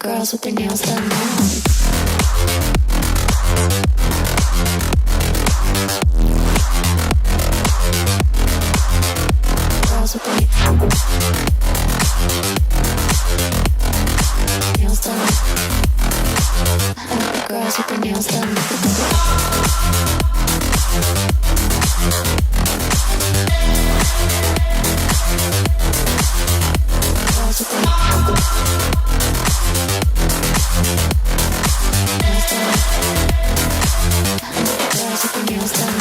girls with their nails done now. Girls with their nails done. I like the girls with their nails done. Girls with their nails done. Girls with their nails done.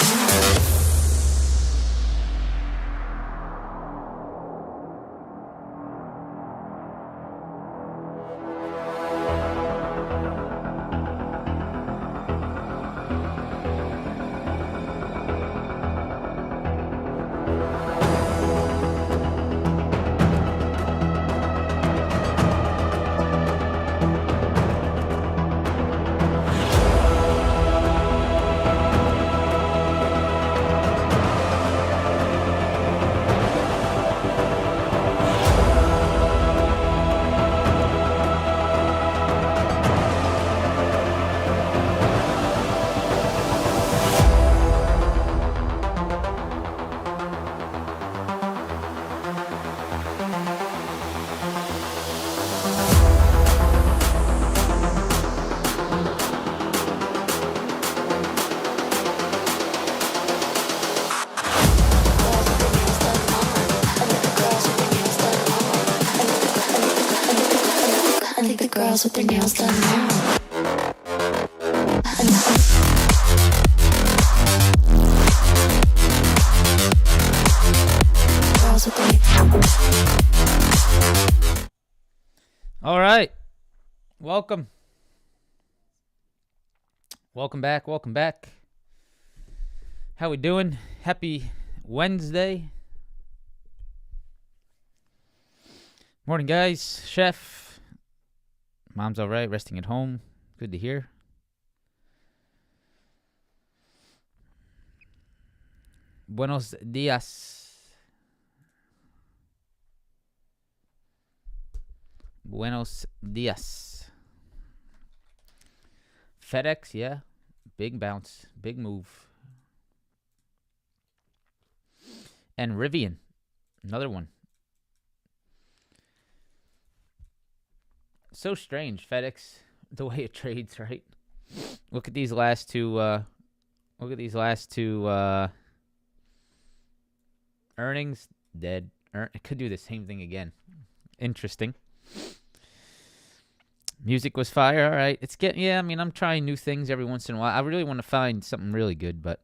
Girls with their nails done now. Girls with their... All right. Welcome. Welcome back. Welcome back. How we doing? Happy Wednesday. Morning, guys. Chef. Mom's all right, resting at home. Good to hear. Buenos dias. Buenos dias. FedEx, yeah. Big bounce. Big move. And Rivian. Another one. So strange, FedEx, the way it trades, right? Look at these last two. Earnings dead. It could do the same thing again. Interesting. Music was fire. All right, it's getting. Yeah, I mean, I'm trying new things every once in a while. I really want to find something really good, but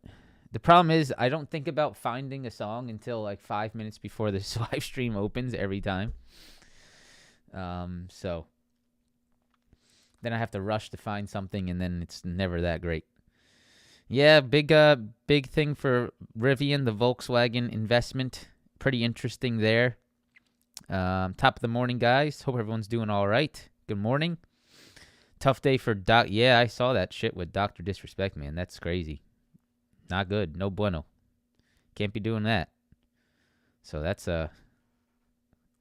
the problem is I don't think about finding a song until like 5 minutes before this live stream opens every time. So. Then I have to rush to find something, and then it's never that great. Yeah, big thing for Rivian, the Volkswagen investment. Pretty interesting there. Top of the morning, guys. Hope everyone's doing all right. Good morning. Tough day for Doc. Yeah, I saw that shit with Dr. Disrespect, man. That's crazy. Not good. No bueno. Can't be doing that. So that's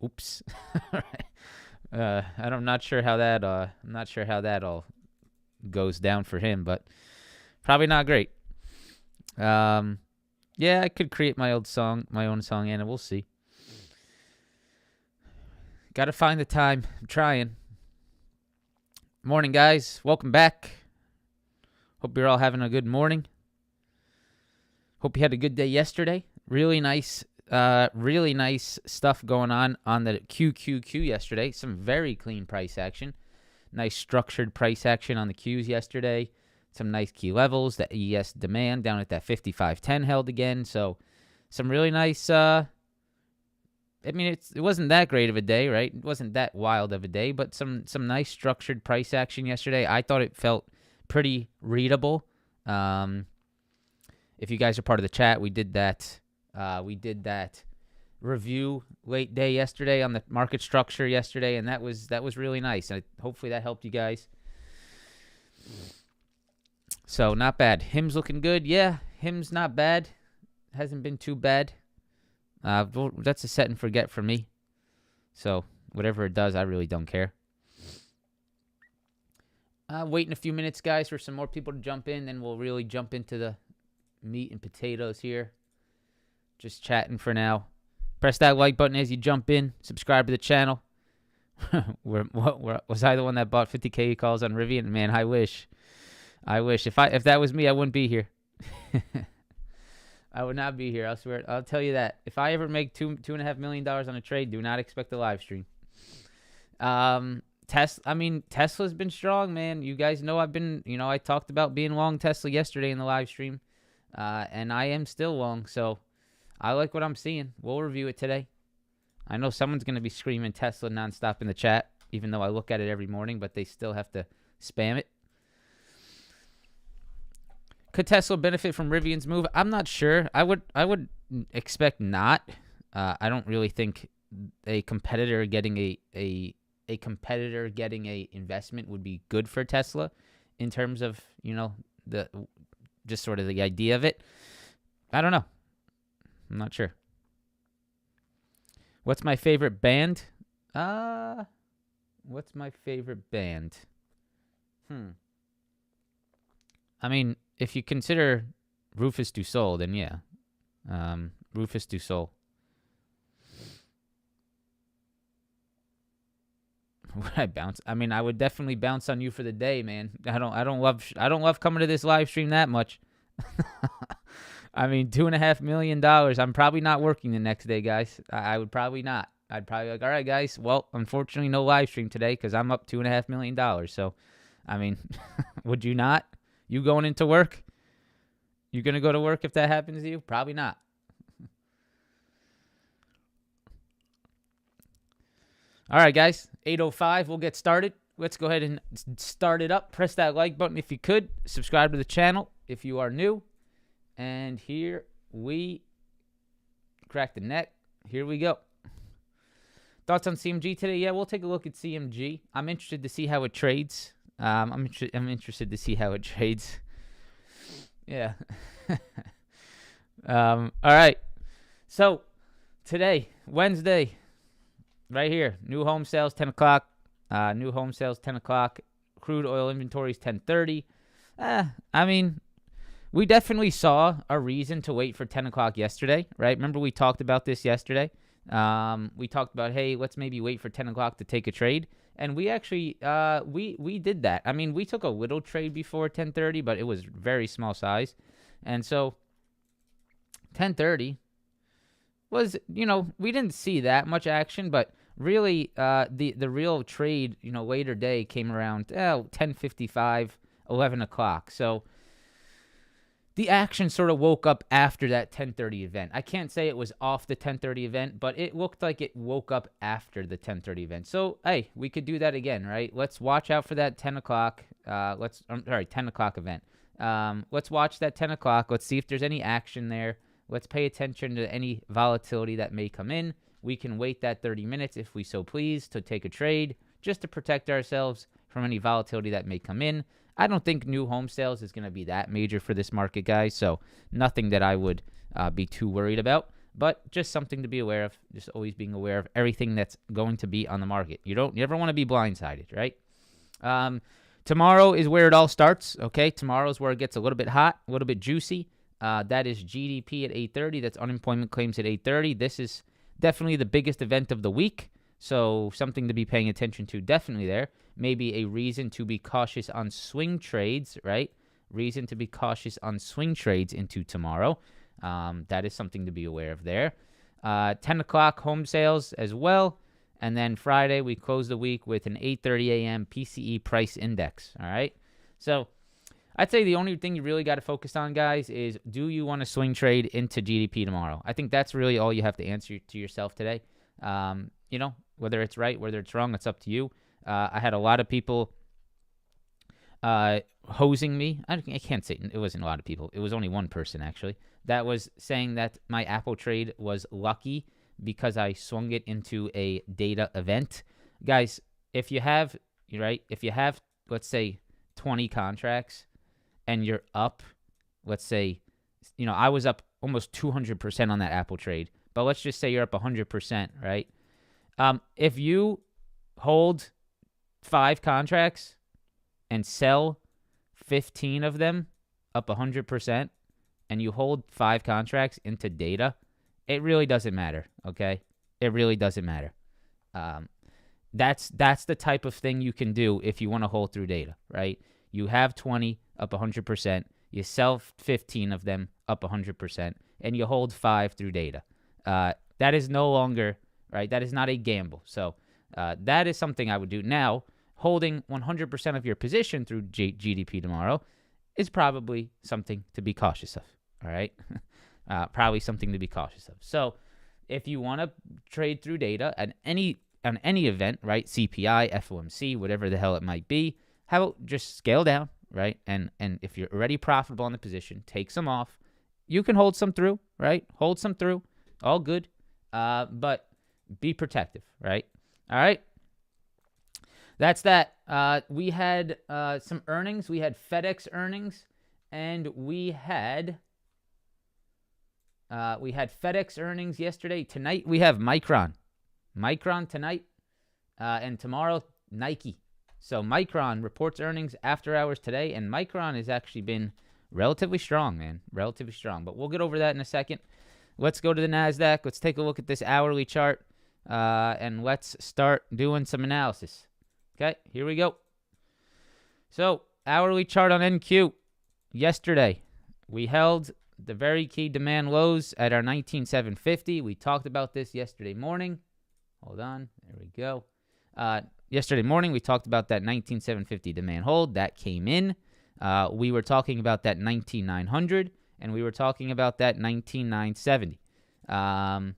oops. All right. I'm not sure how that all goes down for him, but probably not great. Yeah, I could create my own song, and we'll see. Got to find the time. I'm trying. Morning, guys. Welcome back. Hope you're all having a good morning. Hope you had a good day yesterday. Really nice stuff going on the QQQ yesterday. Some very clean price action. Nice structured price action on the Qs yesterday. Some nice key levels. The ES demand down at that 55.10 held again. So some really nice. I mean, it wasn't that great of a day, right? It wasn't that wild of a day, but some nice structured price action yesterday. I thought it felt pretty readable. If you guys are part of the chat, we did that. We did that review late day yesterday on the market structure yesterday, and that was really nice. And hopefully that helped you guys. So not bad. Him's looking good. Yeah, him's not bad. Hasn't been too bad. That's a set and forget for me. So whatever it does, I really don't care. Waiting a few minutes, guys, for some more people to jump in. Then we'll really jump into the meat and potatoes here. Just chatting for now. Press that like button as you jump in. Subscribe to the channel. Was I the one that bought 50K calls on Rivian? Man, I wish. If that was me, I wouldn't be here. I would not be here. I swear. I'll tell you that. If I ever make $2.5 million on a trade, do not expect a live stream. Tesla's been strong, man. You guys know I talked about being long Tesla yesterday in the live stream. And I am still long, so I like what I'm seeing. We'll review it today. I know someone's going to be screaming Tesla nonstop in the chat, even though I look at it every morning, but they still have to spam it. Could Tesla benefit from Rivian's move? I'm not sure. I would expect not. I don't really think a competitor getting a investment would be good for Tesla in terms of, just sort of the idea of it. I don't know. I'm not sure. What's my favorite band? What's my favorite band? I mean, if you consider Rufus Du Sol, then yeah. Rufus Du Sol. Would I bounce? I mean, I would definitely bounce on you for the day, man. I don't love coming to this live stream that much. I mean, $2.5 million. I'm probably not working the next day, guys. I would probably not. I'd probably be like, all right, guys. Well, unfortunately, no live stream today because I'm up $2.5 million. So, I mean, would you not? You going into work? You gonna go to work if that happens to you? Probably not. All right, guys. 8:05. We'll get started. Let's go ahead and start it up. Press that like button if you could. Subscribe to the channel if you are new. And here we crack the neck. Here we go. Thoughts on CMG today? Yeah, we'll take a look at CMG. I'm interested to see how it trades. I'm interested to see how it trades. Yeah. All right. So today, Wednesday, right here, new home sales 10 o'clock. New home sales 10 o'clock. Crude oil inventories 10:30. I mean, we definitely saw a reason to wait for 10 o'clock yesterday, right? Remember we talked about this yesterday? We talked about, hey, let's maybe wait for 10 o'clock to take a trade. And we actually, we did that. I mean, we took a little trade before 10:30, but it was very small size. And so 10:30 was, we didn't see that much action, but really the real trade, later day came around 10:55, 11 o'clock. So the action sort of woke up after that 10:30 event. I can't say it was off the 10:30 event, but it looked like it woke up after the 10:30 event. So, hey, we could do that again, right? Let's watch out for that 10 o'clock. 10 o'clock event. Let's watch that 10 o'clock. Let's see if there's any action there. Let's pay attention to any volatility that may come in. We can wait that 30 minutes if we so please to take a trade just to protect ourselves from any volatility that may come in. I don't think new home sales is going to be that major for this market, guys, so nothing that I would be too worried about, but just something to be aware of, just always being aware of everything that's going to be on the market. You never want to be blindsided, right? Tomorrow is where it all starts, okay? Tomorrow is where it gets a little bit hot, a little bit juicy. That is GDP at 8:30. That's unemployment claims at 8:30. This is definitely the biggest event of the week, so something to be paying attention to definitely there. Maybe a reason to be cautious on swing trades, right? Reason to be cautious on swing trades into tomorrow. That is something to be aware of there. 10 o'clock home sales as well. And then Friday, we close the week with an 8:30 a.m. PCE price index, all right? So I'd say the only thing you really got to focus on, guys, is do you want to swing trade into GDP tomorrow? I think that's really all you have to answer to yourself today. Whether it's right, whether it's wrong, it's up to you. I had a lot of people hosing me. I can't say it wasn't a lot of people. It was only one person, actually, that was saying that my Apple trade was lucky because I swung it into a data event. Guys, if you have, let's say, 20 contracts and you're up, let's say, I was up almost 200% on that Apple trade, but let's just say you're up 100%, right? If you hold 5 contracts and sell 15 of them up 100% and you hold 5 contracts into data, it really doesn't matter, okay? It really doesn't matter. That's the type of thing you can do if you want to hold through data, right? You have 20 up 100%, you sell 15 of them up 100%, and you hold 5 through data. That is no longer, right? That is not a gamble. So that is something I would do. Now, holding 100% of your position through GDP tomorrow is probably something to be cautious of, all right? Probably something to be cautious of. So if you want to trade through data on any event, right, CPI, FOMC, whatever the hell it might be, how about just scale down, right? And if you're already profitable on the position, take some off. You can hold some through, right? Hold some through. All good. But be protective, right? All right. That's that. We had some earnings. We had FedEx earnings, and we had FedEx earnings yesterday. Tonight we have Micron. Micron tonight, and tomorrow Nike. So Micron reports earnings after hours today, and Micron has actually been relatively strong, man. Relatively strong. But we'll get over that in a second. Let's go to the NASDAQ. Let's take a look at this hourly chart, and let's start doing some analysis. Okay, here we go. So, hourly chart on NQ. Yesterday, we held the very key demand lows at our 19,750. We talked about this yesterday morning. Hold on. There we go. Yesterday morning, we talked about that 19,750 demand hold. That came in. We were talking about that 19,900, and we were talking about that 19,970. A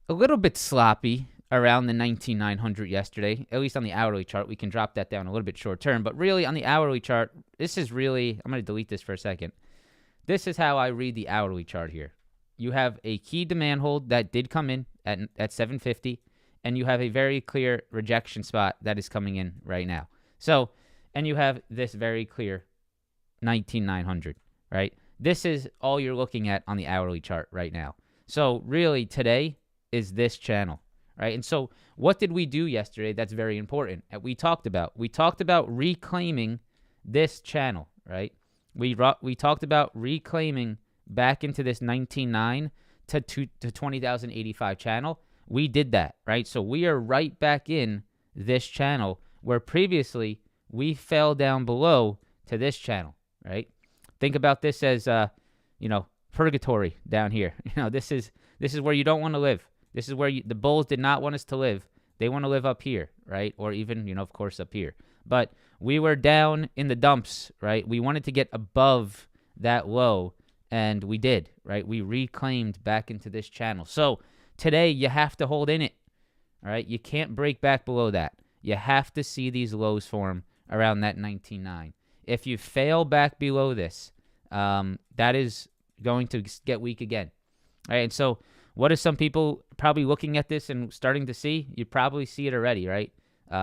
little bit sloppy around the 19,900 yesterday, at least on the hourly chart. We can drop that down a little bit short term, but really on the hourly chart, this is really, I'm going to delete this for a second. This is how I read the hourly chart here. You have a key demand hold that did come in at 750, and you have a very clear rejection spot that is coming in right now. So, and you have this very clear 19,900, right? This is all you're looking at on the hourly chart right now. So really today is this channel, right? And so what did we do yesterday that's very important? We talked about reclaiming this channel, right? We talked about reclaiming back into this 19,900 to 20,085 channel. We did that, right? So we are right back in this channel where previously we fell down below to this channel, right? Think about this as purgatory down here. This is where you don't want to live. This is where the bulls did not want us to live. They want to live up here, right? Or even, of course, up here. But we were down in the dumps, right? We wanted to get above that low, and we did, right? We reclaimed back into this channel. So today you have to hold in it, all right? You can't break back below that. You have to see these lows form around that 19,900. If you fail back below this, that is going to get weak again, all right? And so what are some people probably looking at this and starting to see? You probably see it already, right?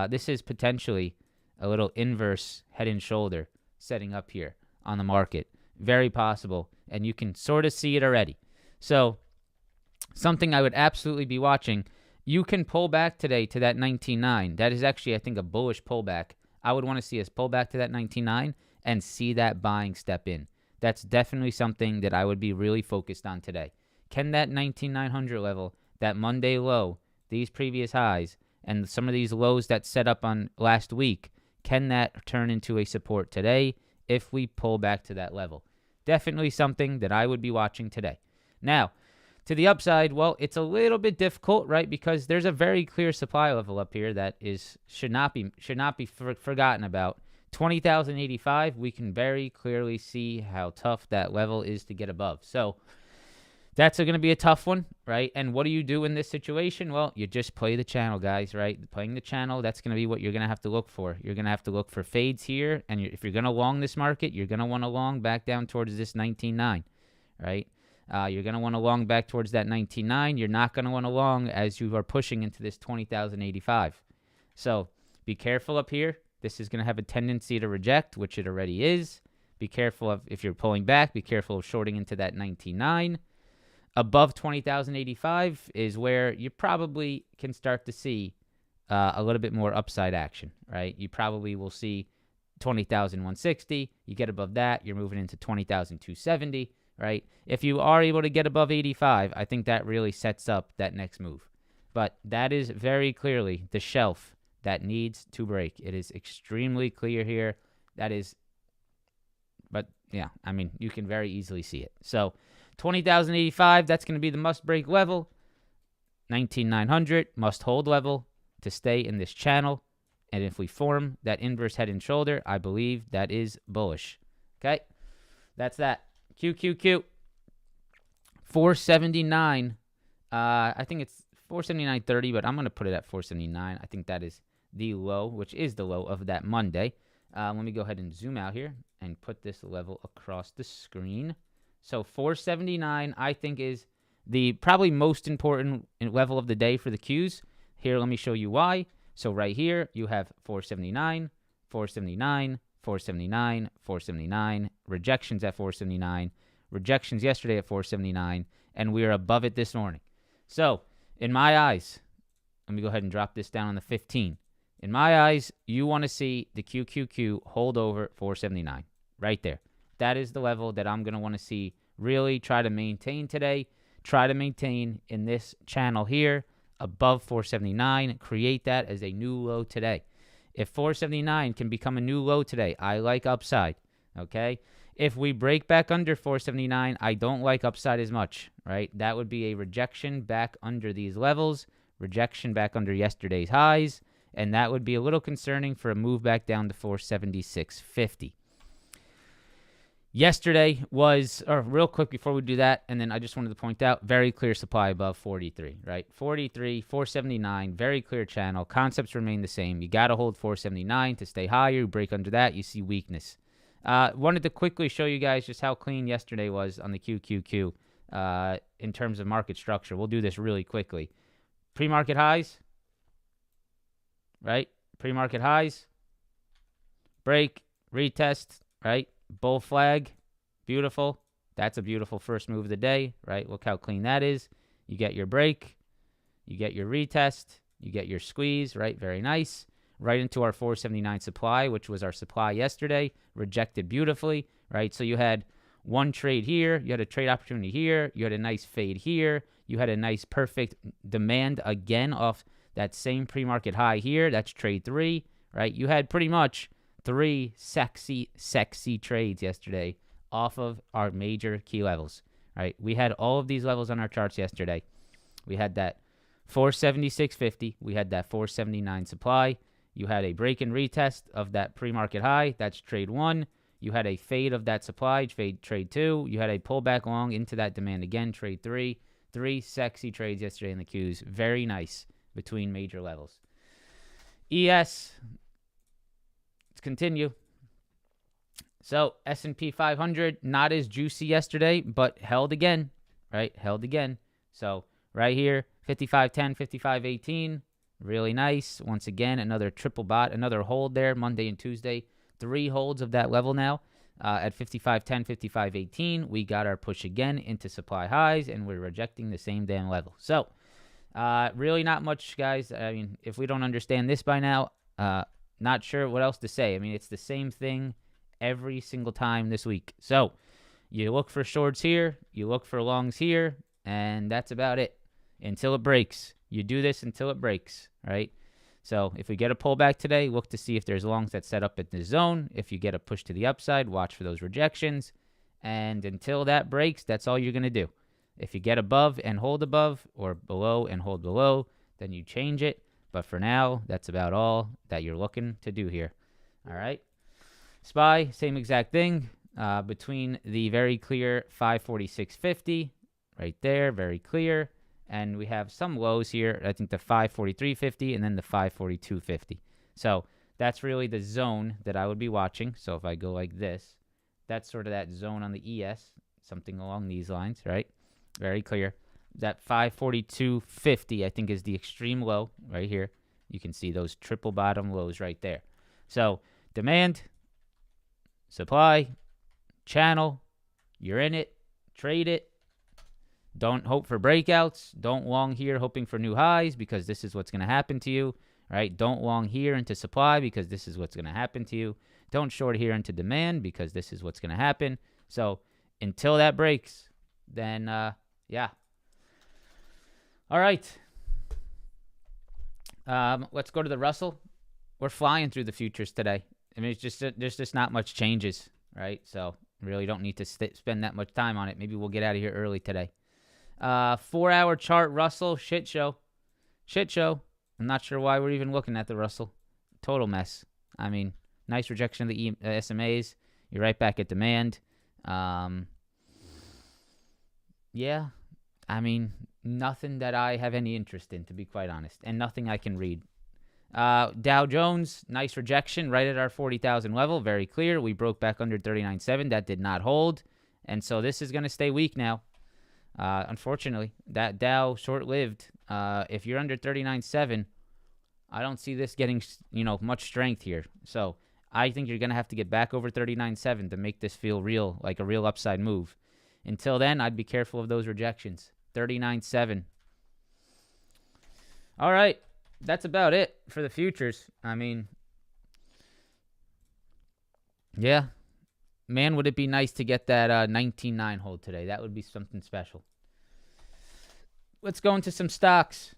This is potentially a little inverse head and shoulder setting up here on the market. Very possible, and you can sort of see it already. So something I would absolutely be watching. You can pull back today to that 19,900. That is actually, I think, a bullish pullback. I would want to see us pull back to that 19,900 and see that buying step in. That's definitely something that I would be really focused on today. Can that 19,900 level, that Monday low, these previous highs, and some of these lows that set up on last week, can that turn into a support today if we pull back to that level? Definitely something that I would be watching today. Now, to the upside, well, it's a little bit difficult, right? Because there's a very clear supply level up here that should not be forgotten about. 20,085, we can very clearly see how tough that level is to get above. So that's going to be a tough one, right? And what do you do in this situation? Well, you just play the channel, guys, right? Playing the channel, that's going to be what you're going to have to look for. You're going to have to look for fades here, and if you're going to long this market, you're going to want to long back down towards this 19,900, right? You're going to want to long back towards that 19,900. You're not going to want to long as you are pushing into this 20,085. So be careful up here. This is going to have a tendency to reject, which it already is. Be careful of if you're pulling back. Be careful of shorting into that 19,900. Above 20,085 is where you probably can start to see a little bit more upside action, right? You probably will see 20,160. You get above that, you're moving into 20,270, right? If you are able to get above 85, I think that really sets up that next move. But that is very clearly the shelf that needs to break. It is extremely clear here. That is, but yeah, I mean, you can very easily see it. So 20,085, that's going to be the must break level. 19,900 must hold level to stay in this channel. And if we form that inverse head and shoulder, I believe that is bullish. Okay, that's that. QQQ 479. I think it's 479.30, but I'm going to put it at 479. I think that is the low, which is the low of that Monday. Let me go ahead and zoom out here and put this level across the screen. So 479, I think, is the probably most important level of the day for the Qs. Here, let me show you why. So right here, you have 479, 479, 479, 479, rejections at 479, rejections yesterday at 479, and we are above it this morning. So in my eyes, let me go ahead and drop this down on the 15. In my eyes, you want to see the QQQ hold over 479 right there. That is the level that I'm going to want to see really try to maintain today. Try to maintain in this channel here above 479. Create that as a new low today. If 479 can become a new low today, I like upside. Okay. If we break back under 479, I don't like upside as much, right? That would be a rejection back under these levels, rejection back under yesterday's highs, and that would be a little concerning for a move back down to 476.50. Yesterday was, or real quick before we do that, and then I just wanted to point out, very clear supply above 43, right? 43, 479, very clear channel. Concepts remain the same. You got to hold 479 to stay higher. You break under that, you see weakness. Wanted to quickly show you guys just how clean yesterday was on the QQQ in terms of market structure. We'll do this really quickly. Pre-market highs, right? Pre-market highs, break, retest, right? Bull flag, beautiful. That's a beautiful first move of the day, right? Look how clean that is. You get your break, you get your retest, you get your squeeze, right? Very nice. Right into our 479 supply, which was our supply yesterday, rejected beautifully, right? So you had one trade here, you had a trade opportunity here, you had a nice fade here, you had a nice perfect demand again off that same pre-market high here. That's trade 3, right? You had pretty much 3 sexy trades yesterday off of our major key levels, right? We had all of these levels on our charts yesterday. We had that 476.50. We had that 479 supply. You had a break and retest of that pre-market high. That's trade 1. You had a fade of that supply, trade 2. You had a pullback long into that demand again, trade 3. 3 sexy trades yesterday in the Qs. Very nice between major levels. ES. Let's continue. So S&P 500, not as juicy yesterday, but held again, right? Held again. So right here, 55.10, 55.18, really nice. Once again, another triple bot, another hold there, Monday and Tuesday. 3 holds of that level now. At 55.10, 55.18, we got our push again into supply highs, and we're rejecting the same damn level. So really not much, guys. I mean, if we don't understand this by now, not sure what else to say. I mean, it's the same thing every single time this week. So you look for shorts here, you look for longs here, and that's about it until it breaks. You do this until it breaks, right? So if we get a pullback today, look to see if there's longs that set up at the zone. If you get a push to the upside, watch for those rejections. And until that breaks, that's all you're going to do. If you get above and hold above, or below and hold below, then you change it. But for now, that's about all that you're looking to do here. All right. SPY, same exact thing. Between the very clear 546.50 right there, very clear. And we have some lows here. I think the 543.50 and then the 542.50. So that's really the zone that I would be watching. So if I go like this, that's sort of that zone on the ES, something along these lines, right? Very clear. That 542.50, I think, is the extreme low right here. You can see those triple bottom lows right there. So demand, supply, channel, you're in it, trade it. Don't hope for breakouts. Don't long here hoping for new highs, because this is what's going to happen to you, right? Don't long here into supply because this is what's going to happen to you. Don't short here into demand because this is what's going to happen. So until that breaks, then, yeah. All right. Let's go to the Russell. We're flying through the futures today. I mean, there's just not much changes, right? So really don't need to spend that much time on it. Maybe we'll get out of here early today. 4-hour chart, Russell, shit show. Shit show. I'm not sure why we're even looking at the Russell. Total mess. I mean, nice rejection of the SMAs. You're right back at demand. Yeah, I mean, nothing that I have any interest in, to be quite honest, and nothing I can read. Dow Jones, nice rejection right at our 40,000 level. Very clear. We broke back under 39.7. That did not hold. And so this is going to stay weak now. Unfortunately, that Dow short-lived. If you're under 39.7, I don't see this getting, much strength here. So I think you're going to have to get back over 39.7 to make this feel real, like a real upside move. Until then, I'd be careful of those rejections. 39.7. All right. That's about it for the futures. I mean, yeah. Man, would it be nice to get that 19.9 hold today. That would be something special. Let's go into some stocks.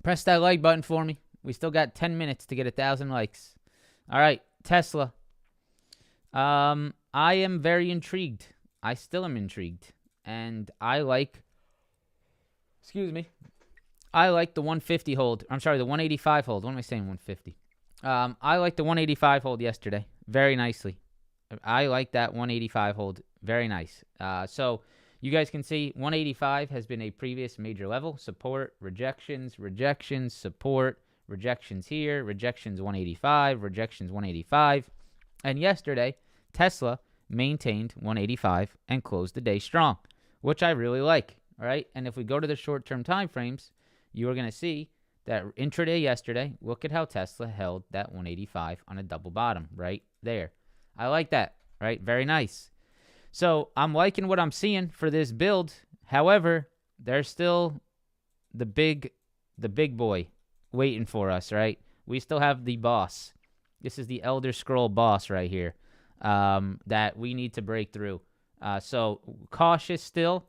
Press that like button for me. We still got 10 minutes to get 1,000 likes. All right, Tesla. I am very intrigued. I still am intrigued. And I like the 150 hold. I'm sorry, the 185 hold. What am I saying, 150? I like the 185 hold yesterday very nicely. I like that 185 hold very nice. So you guys can see 185 has been a previous major level. Support, rejections, support, rejections here, rejections 185, rejections 185. And yesterday, Tesla maintained 185 and closed the day strong, which I really like. All right. And if we go to the short-term time frames, you are going to see that intraday yesterday, look at how Tesla held that 185 on a double bottom right there. I like that, right? Very nice. So I'm liking what I'm seeing for this build. However, there's still the big boy waiting for us, right? We still have the boss. This is the Elder Scroll boss right here that we need to break through. So cautious still.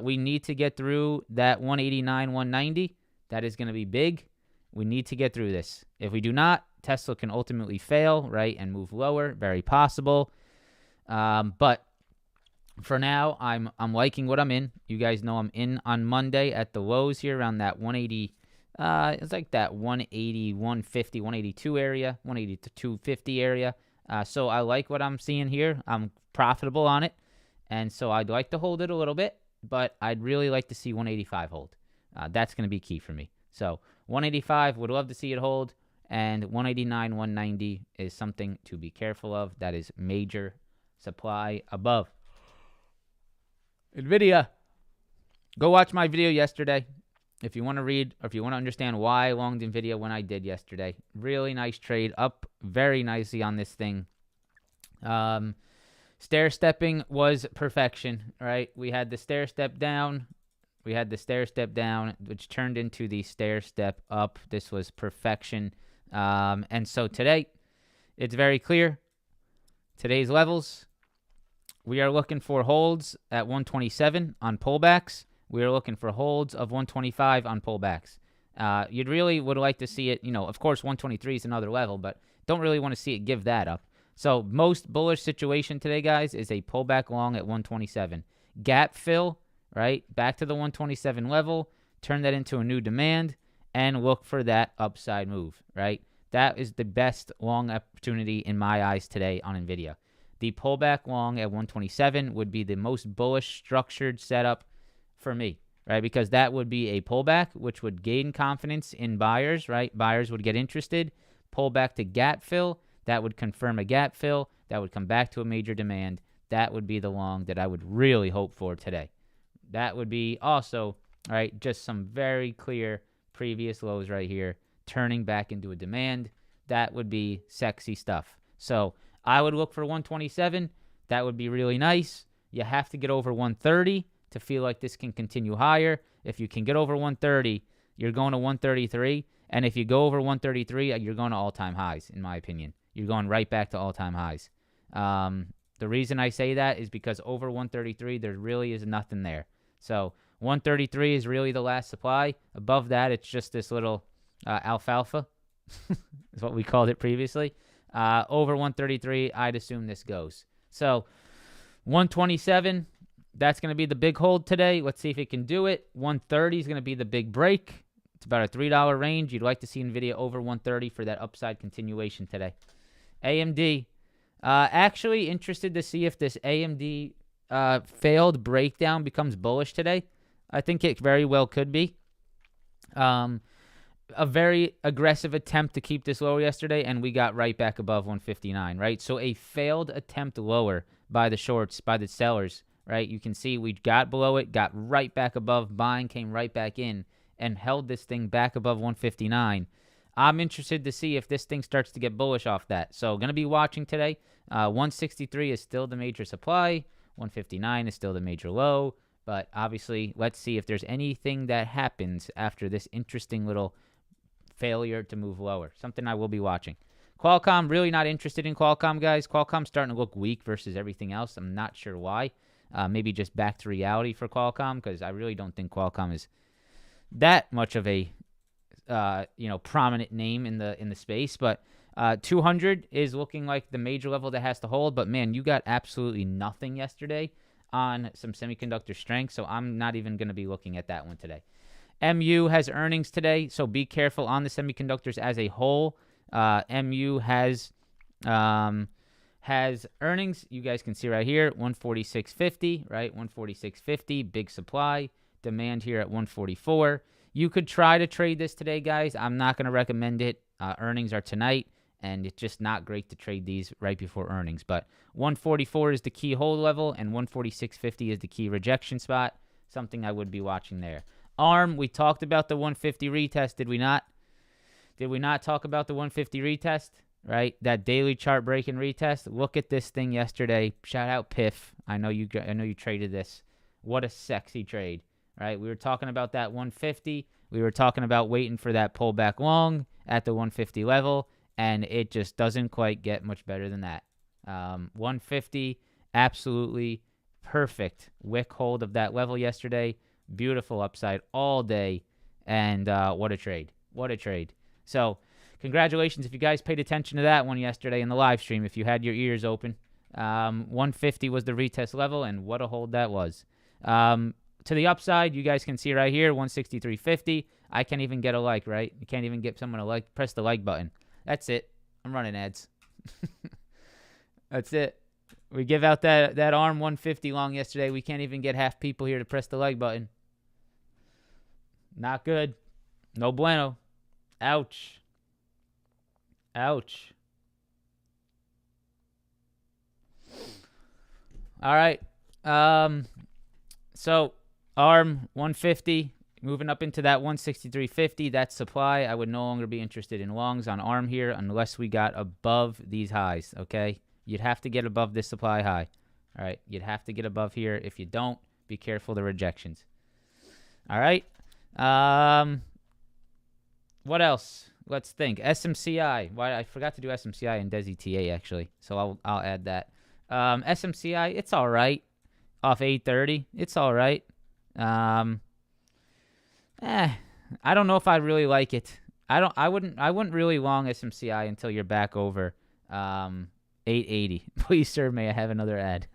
We need to get through that 189, 190. That is going to be big. We need to get through this. If we do not, Tesla can ultimately fail, right, and move lower. Very possible. But for now, I'm liking what I'm in. You guys know I'm in on Monday at the lows here around that 180. It's like that 180, 150, 182 area, 180 to 250 area. So I like what I'm seeing here. I'm profitable on it. And so I'd like to hold it a little bit, but I'd really like to see 185 hold. That's going to be key for me. So 185, would love to see it hold. And 189, 190 is something to be careful of. That is major supply above. Nvidia. Go watch my video yesterday. If you want to read or if you want to understand why I longed Nvidia when I did yesterday. Really nice trade. Up very nicely on this thing. Stair stepping was perfection, right? We had the stair step down. Which turned into the stair step up. This was perfection. And so today, it's very clear. Today's levels, we are looking for holds at 127 on pullbacks. We are looking for holds of 125 on pullbacks. You'd really would like to see it, of course, 123 is another level, but don't really want to see it give that up. So most bullish situation today, guys, is a pullback long at 127. Gap fill, right? Back to the 127 level, turn that into a new demand, and look for that upside move, right? That is the best long opportunity in my eyes today on Nvidia. The pullback long at 127 would be the most bullish structured setup for me, right? Because that would be a pullback, which would gain confidence in buyers, right? Buyers would get interested. Pull back to gap fill. That would confirm a gap fill. That would come back to a major demand. That would be the long that I would really hope for today. That would be also, right, just some very clear previous lows right here, turning back into a demand. That would be sexy stuff. So I would look for 127. That would be really nice. You have to get over 130 to feel like this can continue higher. If you can get over 130, You're going to 133, and if you go over 133, you're going to all-time highs, in my opinion. You're going right back to all-time highs. The reason I say that is because over 133, there really is nothing there. So 133 is really the last supply. Above that, it's just this little alfalfa, is what we called it previously. Over 133, I'd assume this goes. So 127, that's going to be the big hold today. Let's see if it can do it. 130 is going to be the big break. It's about a $3 range. You'd like to see Nvidia over 130 for that upside continuation today. AMD, actually interested to see if this AMD failed breakdown becomes bullish today. I think it very well could be. A very aggressive attempt to keep this lower yesterday, and we got right back above 159, right? So a failed attempt lower by the shorts, by the sellers, right? You can see we got below it, got right back above, buying came right back in, and held this thing back above 159. I'm interested to see if this thing starts to get bullish off that. So going to be watching today. 163 is still the major supply. 159 is still the major low. But obviously, let's see if there's anything that happens after this interesting little failure to move lower. Something I will be watching. Qualcomm, really not interested in Qualcomm, guys. Qualcomm's starting to look weak versus everything else. I'm not sure why. Maybe just back to reality for Qualcomm, because I really don't think Qualcomm is that much of a prominent name in the space. But 200 is looking like the major level that has to hold. But man, you got absolutely nothing yesterday on some semiconductor strength, so I'm not even going to be looking at that one today. MU has earnings today, so be careful on the semiconductors as a whole. MU has earnings. You guys can see right here, 146.50, right? 146.50, big supply. Demand here at 144. You could try to trade this today, guys. I'm not going to recommend it. Earnings are tonight, and it's just not great to trade these right before earnings. But 144 is the key hold level, and 146.50 is the key rejection spot. Something I would be watching there. ARM, we talked about the 150 retest, did we not? Did we not talk about the 150 retest? Right, that daily chart breaking retest. Look at this thing yesterday. Shout out Piff. I know you traded this. What a sexy trade, right? We were talking about that 150. We were talking about waiting for that pullback long at the 150 level, and it just doesn't quite get much better than that. 150, absolutely perfect wick hold of that level yesterday. Beautiful upside all day, and what a trade. What a trade. So congratulations if you guys paid attention to that one yesterday in the live stream, if you had your ears open. 150 was the retest level, and what a hold that was. To the upside, you guys can see right here, 163.50. I can't even get a like, right? You can't even get someone to like. Press the like button. That's it. I'm running ads. That's it. We give out that ARM 150 long yesterday. We can't even get half people here to press the like button. Not good. No bueno. Ouch. Ouch. All right. So ARM 150 moving up into that 163.50. That's supply. I would no longer be interested in longs on ARM here unless we got above these highs. Okay. You'd have to get above this supply high. All right. You'd have to get above here. If you don't, be careful of the rejections. All right. What else? Let's think. SMCI. Why I forgot to do SMCI and Desi TA actually. So I'll add that. SMCI, it's all right. Off 830, it's all right. I don't know if I really like it. I wouldn't really long SMCI until you're back over 880. Please, sir, may I have another ad?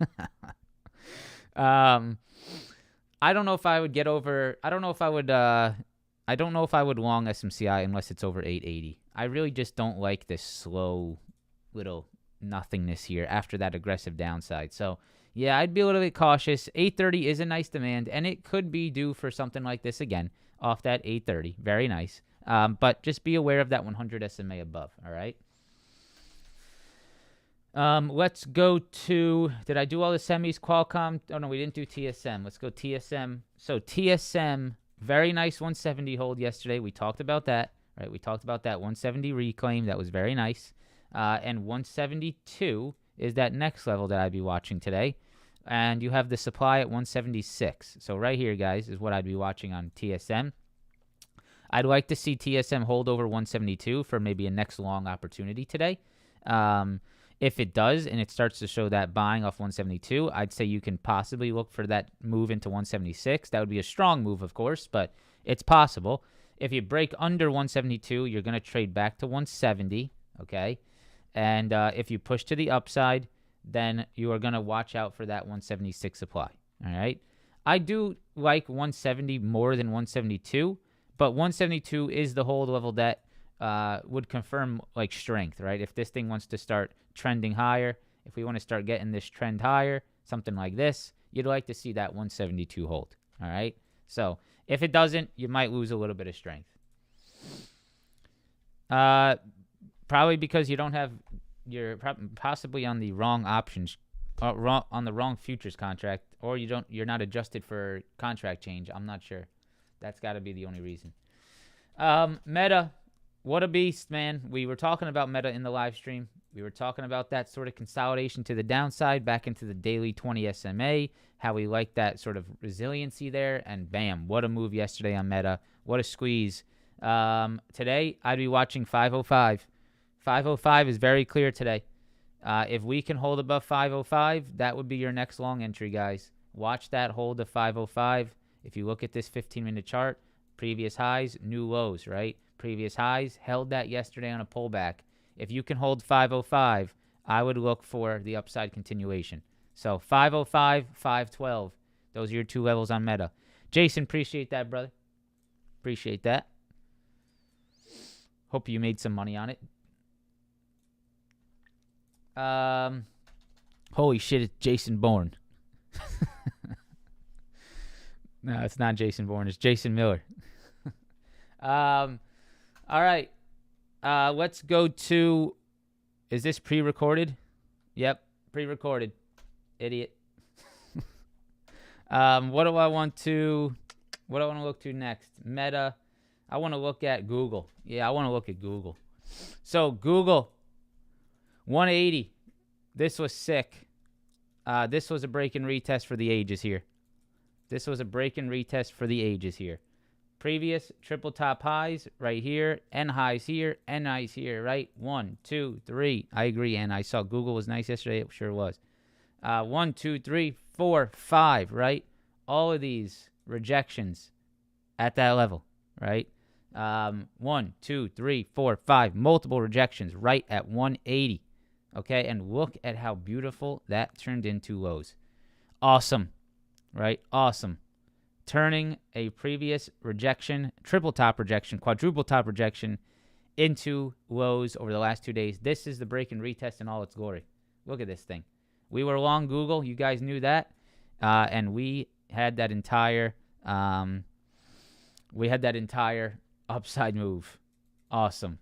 I don't know if I would get over. I don't know if I would long SMCI unless it's over 880. I really just don't like this slow little nothingness here after that aggressive downside. So yeah, I'd be a little bit cautious. 830 is a nice demand, and it could be due for something like this again off that 830. Very nice. But just be aware of that 100 SMA above. All right. Let's go to, did I do all the semis? Qualcomm? Oh, no, we didn't do TSM. Let's go TSM. So TSM, very nice 170 hold yesterday. We talked about that, right? We talked about that 170 reclaim. That was very nice. And 172 is that next level that I'd be watching today. And you have the supply at 176. So right here, guys, is what I'd be watching on TSM. I'd like to see TSM hold over 172 for maybe a next long opportunity today. If it does and it starts to show that buying off 172, I'd say you can possibly look for that move into 176. That would be a strong move, of course, but it's possible. If you break under 172, you're going to trade back to 170, okay? And if you push to the upside, then you are going to watch out for that 176 supply, all right? I do like 170 more than 172, but 172 is the hold level that would confirm like strength, right? If this thing wants to start trending higher, if we want to start getting this trend higher, something like this, you'd like to see that 172 hold, all right? So if it doesn't, you might lose a little bit of strength. Probably because you don't have, you're possibly on the wrong options, on the wrong futures contract, or you're not adjusted for contract change. I'm not sure. That's got to be the only reason. Meta, what a beast, man. We were talking about Meta in the live stream. We were talking about that sort of consolidation to the downside back into the daily 20 SMA, how we like that sort of resiliency there, and bam, what a move yesterday on Meta. What a squeeze. Today, I'd be watching 505. 505 is very clear today. If we can hold above 505, that would be your next long entry, guys. Watch that hold of 505. If you look at this 15-minute chart, previous highs, new lows, right? Previous highs, held that yesterday on a pullback. If you can hold 505, I would look for the upside continuation. So 505, 512, those are your two levels on Meta. Jason, appreciate that, brother. Appreciate that. Hope you made some money on it. Holy shit, it's Jason Bourne. No, it's not Jason Bourne. It's Jason Miller. All right. Let's go to, is this pre-recorded? Yep, pre-recorded. Idiot. What do I want to look to next? Meta. I want to look at Google. Yeah, I want to look at Google. So Google, 180. This was sick. This was a break and retest for the ages here. This was a break and retest for the ages here. Previous triple top highs right here, N highs here, N highs here, right? 1, 2, 3. I agree, and I saw Google was nice yesterday. It sure was. 1, 2, 3, 4, 5, right? All of these rejections at that level, right? 1, 2, 3, 4, 5. Multiple rejections right at 180. Okay, and look at how beautiful that turned into lows. Awesome, right? Awesome. Turning a previous rejection, triple top rejection, quadruple top rejection into lows over the last 2 days. This is the break and retest in all its glory. Look at this thing. We were long Google. You guys knew that. And we had that entire upside move. Awesome.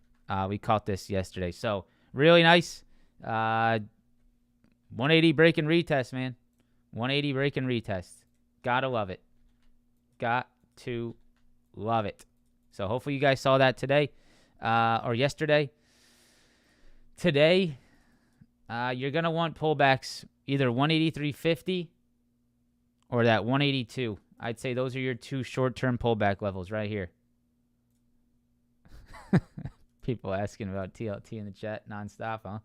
We caught this yesterday. So really nice. 180 break and retest, man. 180 break and retest. Gotta love it. Got to love it. So hopefully you guys saw that today or yesterday. Today, you're going to want pullbacks either 183.50 or that 182. I'd say those are your two short-term pullback levels right here. People asking about TLT in the chat nonstop, huh?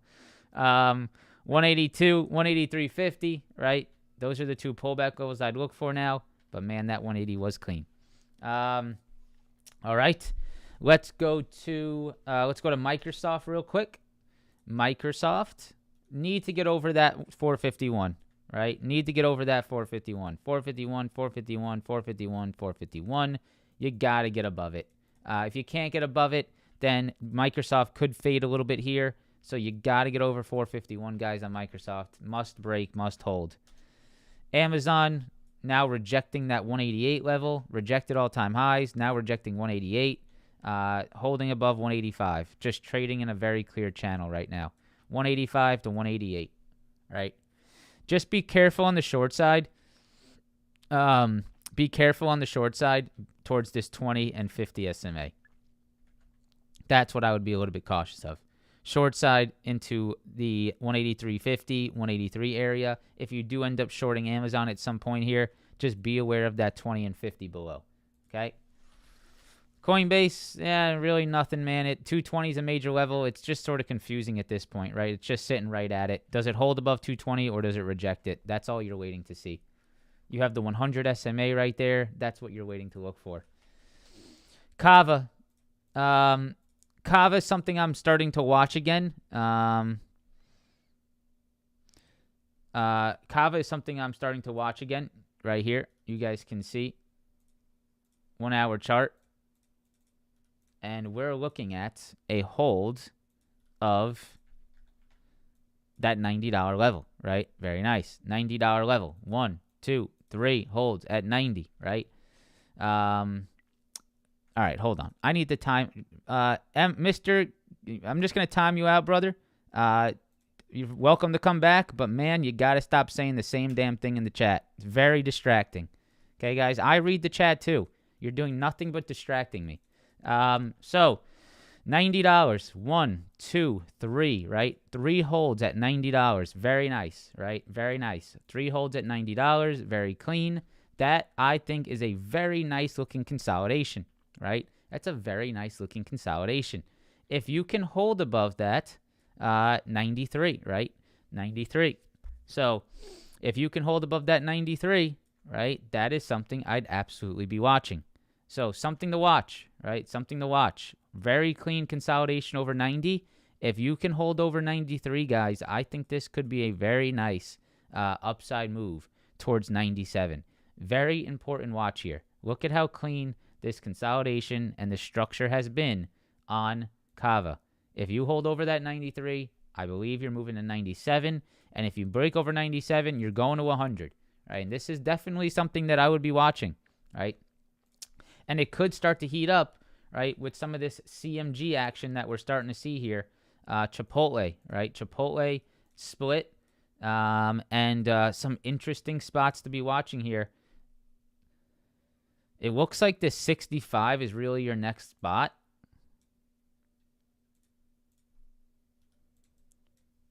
182, 183.50, right? Those are the two pullback levels I'd look for now. But, man, that 180 was clean. All right. Let's go to Microsoft real quick. Microsoft need to get over that 451, right? Need to get over that 451. 451, 451, 451, 451. You got to get above it. If you can't get above it, then Microsoft could fade a little bit here. So you got to get over 451, guys, on Microsoft. Must break, must hold. Amazon now rejecting that 188 level. Rejected all-time highs. Now rejecting 188. Holding above 185. Just trading in a very clear channel right now. 185 to 188, right? Just be careful on the short side. Be careful on the short side towards this 20 and 50 SMA. That's what I would be a little bit cautious of. Short side into the 183.50, 183 area. If you do end up shorting Amazon at some point here, just be aware of that 20 and 50 below. Okay? Coinbase, yeah, really nothing, man. 220 is a major level. It's just sort of confusing at this point, right? It's just sitting right at it. Does it hold above 220 or does it reject it? That's all you're waiting to see. You have the 100 SMA right there. That's what you're waiting to look for. Cava. Cava is something I'm starting to watch again. Cava is something I'm starting to watch again right here. You guys can see 1 hour chart. And we're looking at a hold of that $90 level, right? Very nice. $90 level. 1, 2, 3 holds at 90, right? All right, hold on. I need the time. Mr. I'm just going to time you out, brother. You're welcome to come back, but, man, you got to stop saying the same damn thing in the chat. It's very distracting. Okay, guys? I read the chat, too. You're doing nothing but distracting me. So $90, 1, 2, 3, right? 3 holds at $90. Very nice, right? Very nice. 3 holds at $90. Very clean. That, I think, is a very nice looking consolidation, right? That's a very nice looking consolidation. If you can hold above that, 93, right? 93. So if you can hold above that 93, right, that is something I'd absolutely be watching. So something to watch, right? Something to watch. Very clean consolidation over 90. If you can hold over 93, guys, I think this could be a very nice upside move towards 97. Very important watch here. Look at how clean this consolidation and the structure has been on Cava. If you hold over that 93, I believe you're moving to 97. And if you break over 97, you're going to 100, right? And this is definitely something that I would be watching, right? And it could start to heat up, right, with some of this CMG action that we're starting to see here. Chipotle, right? Chipotle split and some interesting spots to be watching here. It looks like this 65 is really your next spot.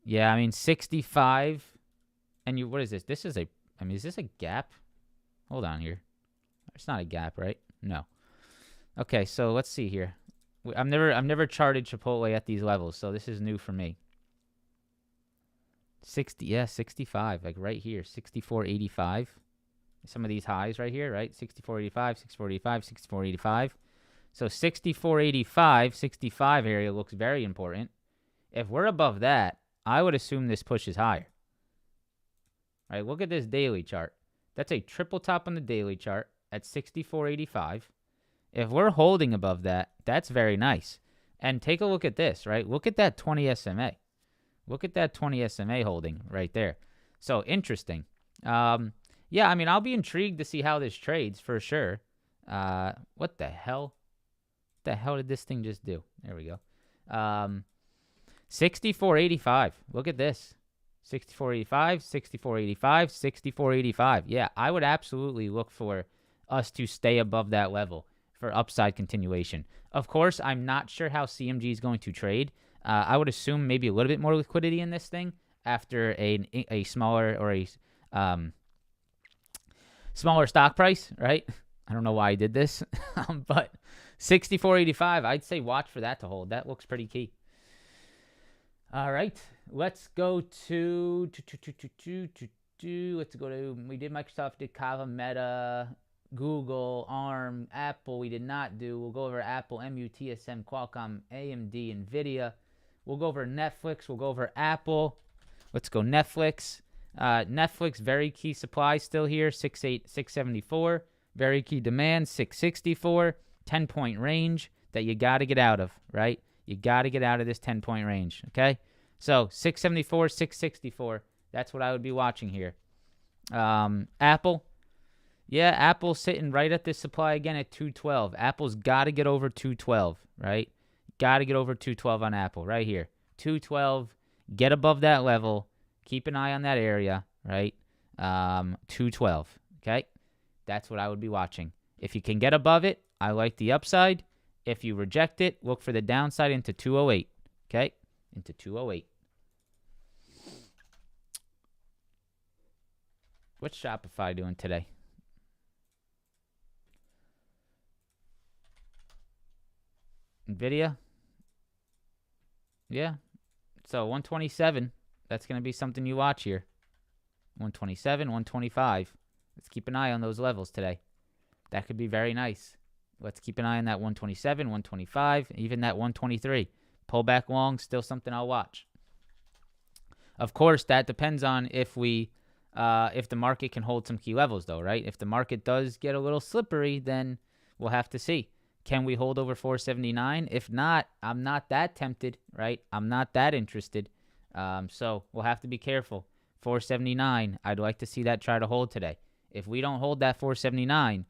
Yeah, I mean, 65. And you, what is this? This is a, I mean, is this a gap? Hold on here. It's not a gap, right? No. Okay, so let's see here. I've never charted Chipotle at these levels, so this is new for me. 65, like right here, 64.85. Some of these highs right here, right? 64.85, 64.85, 64.85. So 64.85, 65 area looks very important. If we're above that, I would assume this pushes higher. All right, look at this daily chart. That's a triple top on the daily chart at 64.85. If we're holding above that, that's very nice. And take a look at this, right? Look at that 20 SMA. Look at that 20 SMA holding right there. So interesting. Yeah, I mean, I'll be intrigued to see how this trades for sure. What the hell? What the hell did this thing just do? There we go. 64.85. Look at this. 64.85, 64.85, 64.85. Yeah, I would absolutely look for us to stay above that level for upside continuation. Of course, I'm not sure how CMG is going to trade. I would assume maybe a little bit more liquidity in this thing after a smaller or a smaller stock price, right? I don't know why I did this, but 64.85, I'd say watch for that to hold. That looks pretty key. All right, let's go to let's go to, we did Microsoft, did Cava, Meta, Google, ARM, Apple, we did not do. We'll go over Apple, TSM, Qualcomm, AMD, Nvidia. We'll go over Netflix. We'll go over Apple. Let's go Netflix. Netflix, very key supply still here, 674. Very key demand, 664. 10-point range that you got to get out of, right? You got to get out of this 10-point range, okay? So 674, 664. That's what I would be watching here. Apple. Yeah, Apple's sitting right at this supply again at 212. Apple's got to get over 212, right? Got to get over 212 on Apple right here. 212, get above that level. Keep an eye on that area, right? 212, okay? That's what I would be watching. If you can get above it, I like the upside. If you reject it, look for the downside into 208, okay? Into 208. What's Shopify doing today? Nvidia. Yeah. So 127. That's going to be something you watch here. 127, 125. Let's keep an eye on those levels today. That could be very nice. Let's keep an eye on that 127, 125, even that 123. Pullback long, still something I'll watch. Of course, that depends on if the market can hold some key levels, though, right? If the market does get a little slippery, then we'll have to see. Can we hold over 479? If not, I'm not that tempted, right? I'm not that interested. So we'll have to be careful. 479, I'd like to see that try to hold today. If we don't hold that 479,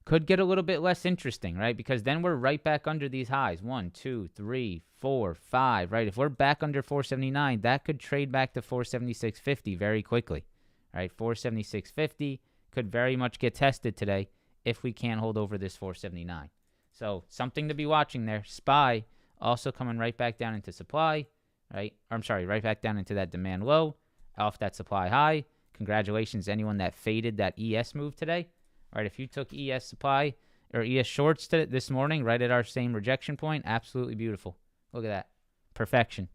could get a little bit less interesting, right? Because then we're right back under these highs. 1, 2, 3, 4, 5, right? If we're back under 479, that could trade back to 476.50 very quickly, right? 476.50 could very much get tested today if we can't hold over this 479. So something to be watching there. SPY also coming right back down into supply, right? Or I'm sorry, right back down into that demand low off that supply high. Congratulations to anyone that faded that ES move today. All right, if you took ES supply or ES shorts this morning right at our same rejection point, absolutely beautiful. Look at that. Perfection.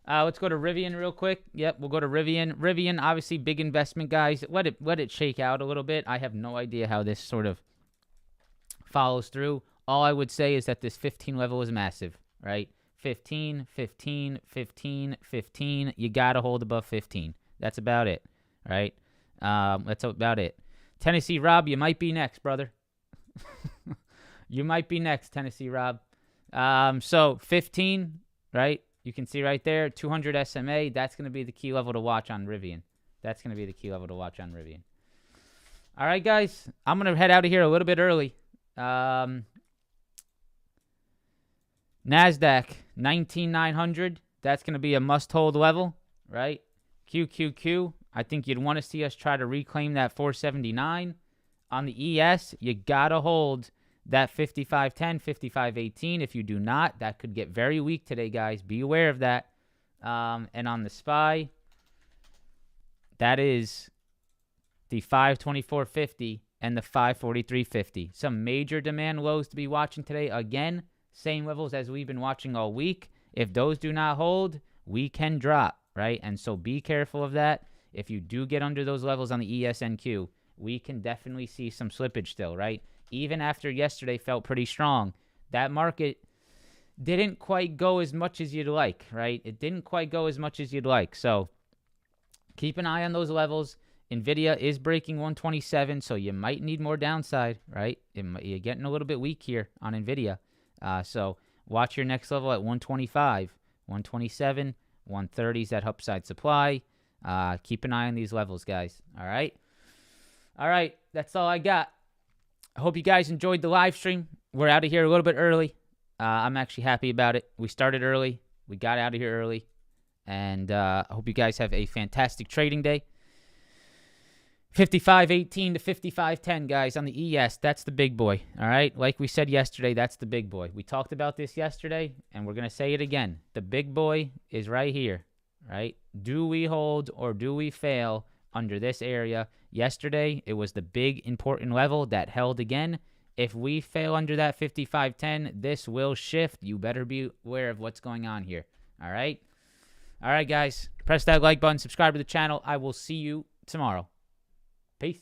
Let's go to Rivian real quick. Yep, we'll go to Rivian. Rivian, obviously big investment, guys. Let it shake out a little bit. I have no idea how this sort of follows through. All I would say is that this 15 level is massive, right? 15, 15, 15, 15. You got to hold above 15. That's about it, right? That's about it. Tennessee Rob, you might be next, brother. You might be next, Tennessee Rob. So 15, right? You can see right there, 200 SMA. That's going to be the key level to watch on Rivian. That's going to be the key level to watch on Rivian. All right, guys. I'm going to head out of here a little bit early. NASDAQ, 19,900. That's going to be a must-hold level, right? QQQ. I think you'd want to see us try to reclaim that 479. On the ES, you got to hold that 5510, 5518. If you do not, that could get very weak today, guys. Be aware of that. And on the SPY, that is the 524.50 and the 543.50. Some major demand lows to be watching today. Again, same levels as we've been watching all week. If those do not hold, we can drop, right? And so be careful of that. If you do get under those levels on the ESNQ, we can definitely see some slippage still, right? Even after yesterday felt pretty strong, that market didn't quite go as much as you'd like, right? It didn't quite go as much as you'd like. So keep an eye on those levels. Nvidia is breaking 127, so you might need more downside, right? You're getting a little bit weak here on Nvidia. So watch your next level at 125, 127, 130 is that upside supply. Keep an eye on these levels, guys. All right. All right. That's all I got. I hope you guys enjoyed the live stream. We're out of here a little bit early. I'm actually happy about it. We started early. We got out of here early. And I hope you guys have a fantastic trading day. 55.18 to 55.10, guys, on the ES. That's the big boy. All right. Like we said yesterday, that's the big boy. We talked about this yesterday, and we're going to say it again. The big boy is right here. Right? Do we hold or do we fail under this area? Yesterday, it was the big important level that held again. If we fail under that 55.10, this will shift. You better be aware of what's going on here. All right? All right, guys. Press that like button. Subscribe to the channel. I will see you tomorrow. Peace.